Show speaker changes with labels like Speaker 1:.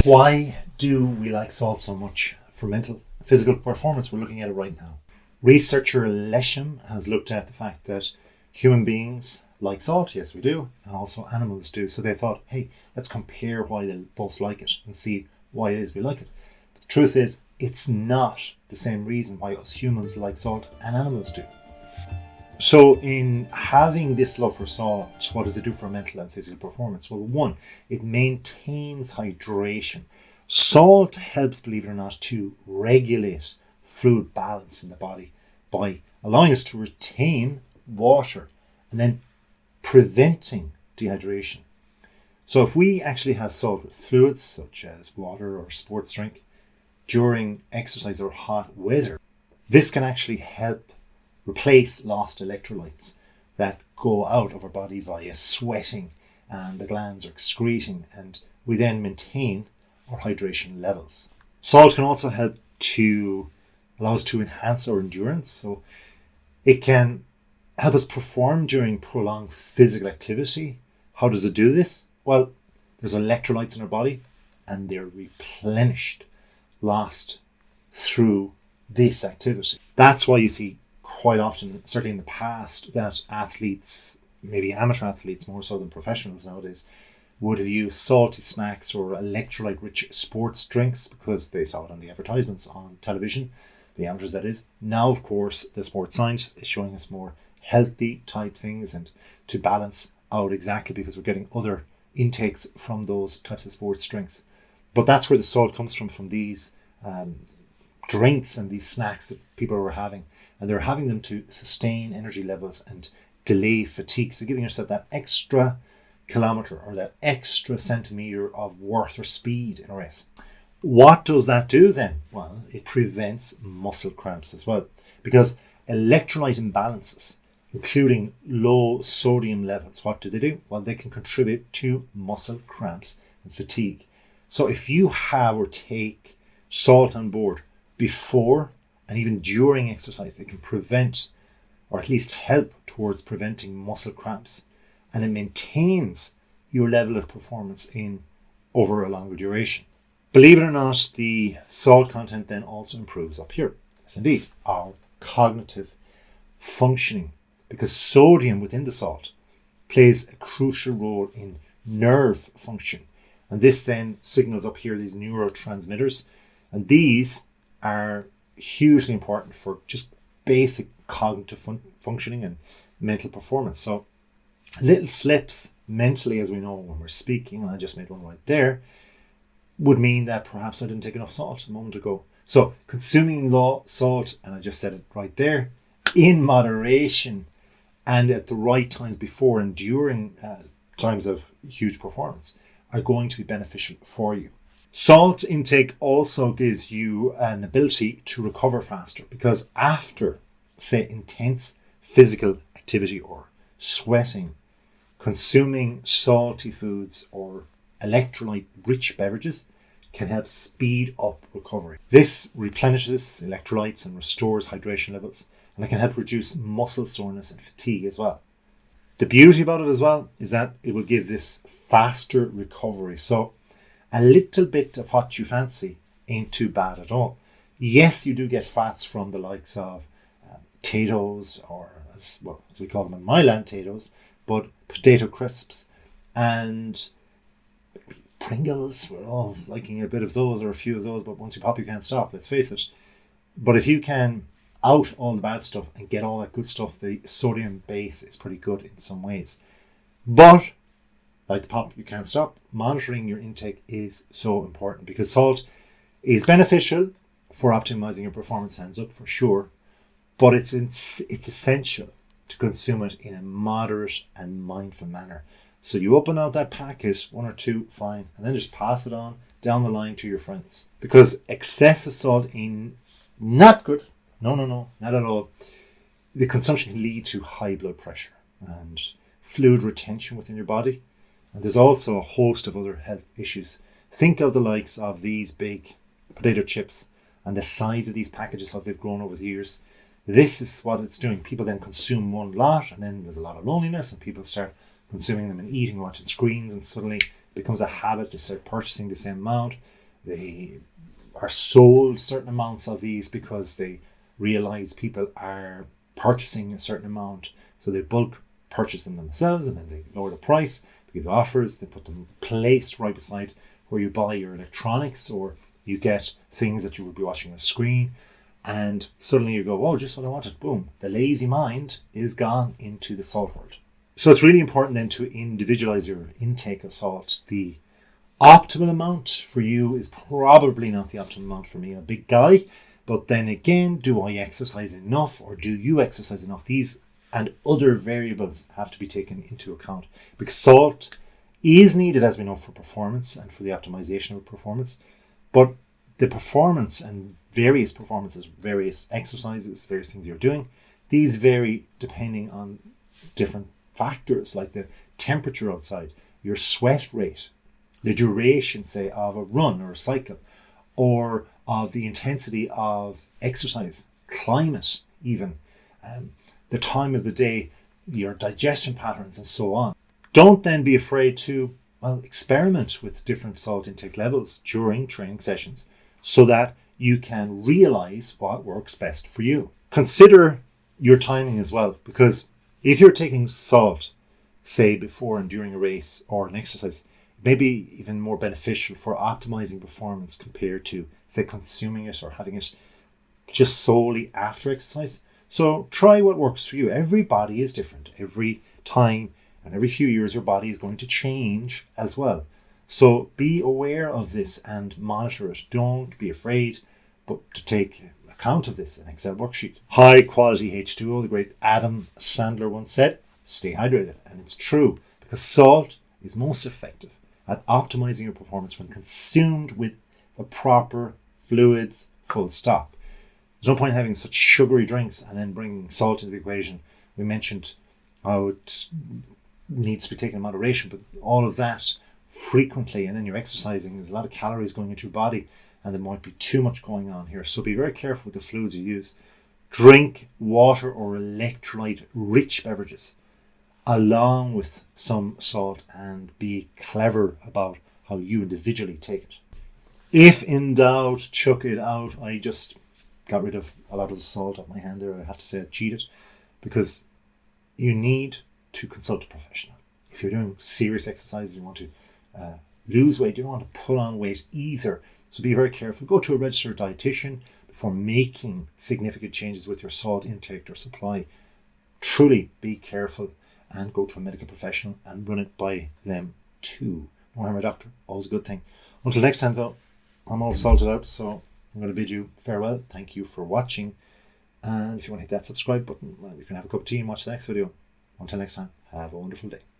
Speaker 1: Why do we like salt so much for mental and physical performance? We're looking at it right now. Researcher Lesham has looked at the fact that human beings like salt, yes we do, and also animals do. So they thought, hey, let's compare why they both like it and see why it is we like it. But the truth is, it's not the same reason why us humans like salt and animals do. So in having this love for salt, what does it do for mental and physical performance? Well, one, it maintains hydration. Salt helps, believe it or not, to regulate fluid balance in the body by allowing us to retain water and then preventing dehydration. So if we actually have salt with fluids such as water or sports drink during exercise or hot weather, this can actually help replace lost electrolytes that go out of our body via sweating and the glands are excreting, and we then maintain our hydration levels. Salt can also help to allow us to enhance our endurance. So it can help us perform during prolonged physical activity. How does it do this? Well, there's electrolytes in our body and they're replenished, lost through this activity. That's why you see quite often, certainly in the past, that athletes, maybe amateur athletes more so than professionals nowadays, would have used salty snacks or electrolyte-rich sports drinks because they saw it on the advertisements on television, the amateurs that is. Now, of course, the sports science is showing us more healthy type things and to balance out exactly because we're getting other intakes from those types of sports drinks. But that's where the salt comes from these drinks and these snacks that people are having. And they're having them to sustain energy levels and delay fatigue. So giving yourself that extra kilometre or that extra centimetre of worth or speed in a race. What does that do then? Well, it prevents muscle cramps as well, because electrolyte imbalances, including low sodium levels, what do? Well, they can contribute to muscle cramps and fatigue. So if you have or take salt on board before and even during exercise, it can prevent or at least help towards preventing muscle cramps, and it maintains your level of performance in over a longer duration. Believe it or not, the salt content then also improves up here. Yes, indeed, our cognitive functioning, because sodium within the salt plays a crucial role in nerve function. And this then signals up here these neurotransmitters. And these are hugely important for just basic cognitive functioning and mental performance. So little slips mentally, as we know when we're speaking, and I just made one right there, would mean that perhaps I didn't take enough salt a moment ago. So consuming low salt, and I just said it right there, in moderation and at the right times before and during times of huge performance are going to be beneficial for you. Salt intake also gives you an ability to recover faster, because after, say, intense physical activity or sweating, consuming salty foods or electrolyte-rich beverages can help speed up recovery. This replenishes electrolytes and restores hydration levels, and it can help reduce muscle soreness and fatigue as well. The beauty about it as well is that it will give this faster recovery. So a little bit of what you fancy ain't too bad at all. Yes, you do get fats from the likes of potatoes, or as we call them in my land, potatoes, but potato crisps and Pringles. We're all liking a bit of those or a few of those, but once you pop, you can't stop, let's face it. But if you can out all the bad stuff and get all that good stuff, the sodium base is pretty good in some ways. But like the pop, you can't stop. Monitoring your intake is so important, because salt is beneficial for optimizing your performance, hands up for sure, but it's essential to consume it in a moderate and mindful manner. So you open out that packet, one or two, fine, and then just pass it on down the line to your friends, because excessive salt in not good. No, not at all. The consumption can lead to high blood pressure and fluid retention within your body. And there's also a host of other health issues. Think of the likes of these big potato chips and the size of these packages, how they've grown over the years. This is what it's doing. People then consume one lot, and then there's a lot of loneliness, and people start consuming them and eating, watching screens, and suddenly it becomes a habit. They start purchasing the same amount. They are sold certain amounts of these because they realize people are purchasing a certain amount. So they bulk purchase them themselves, and then they lower the price, they give offers, they put them placed right beside where you buy your electronics, or you get things that you would be watching on a screen. And suddenly you go, oh, just what I wanted. Boom. The lazy mind is gone into the salt world. So it's really important then to individualize your intake of salt. The optimal amount for you is probably not the optimal amount for me. I'm a big guy. But then again, do I exercise enough, or do you exercise enough? These and other variables have to be taken into account, because salt is needed, as we know, for performance and for the optimization of performance. But the performance and various performances, various exercises, various things you're doing, these vary depending on different factors like the temperature outside, your sweat rate, the duration, say, of a run or a cycle, or of the intensity of exercise, climate even, the time of the day, your digestion patterns, and so on. Don't then be afraid to experiment with different salt intake levels during training sessions so that you can realize what works best for you. Consider your timing as well, because if you're taking salt, say before and during a race or an exercise, it may be even more beneficial for optimizing performance compared to, say, consuming it or having it just solely after exercise. So try what works for you. Every body is different. Every time and every few years, your body is going to change as well. So be aware of this and monitor it. Don't be afraid, but to take account of this in an Excel worksheet. High quality H2O, the great Adam Sandler once said, stay hydrated. And it's true, because salt is most effective at optimizing your performance when consumed with the proper fluids, full stop. There's no point in having such sugary drinks and then bringing salt into the equation. We mentioned how it needs to be taken in moderation, but all of that frequently, and then you're exercising, there's a lot of calories going into your body, and there might be too much going on here. So be very careful with the fluids you use. Drink water or electrolyte rich beverages along with some salt, and be clever about how you individually take it. If in doubt, chuck it out. I just got rid of a lot of the salt on my hand there. I have to say I cheated, because you need to consult a professional. If you're doing serious exercises, you want to lose weight, you don't want to put on weight either. So be very careful. Go to a registered dietitian before making significant changes with your salt intake or supply. Truly be careful, and go to a medical professional and run it by them too. No harm, a doctor, always a good thing. Until next time though, I'm all salted out, so I'm going to bid you farewell. Thank you for watching. And if you want to hit that subscribe button, well, you can have a cup of tea and watch the next video. Until next time, have a wonderful day.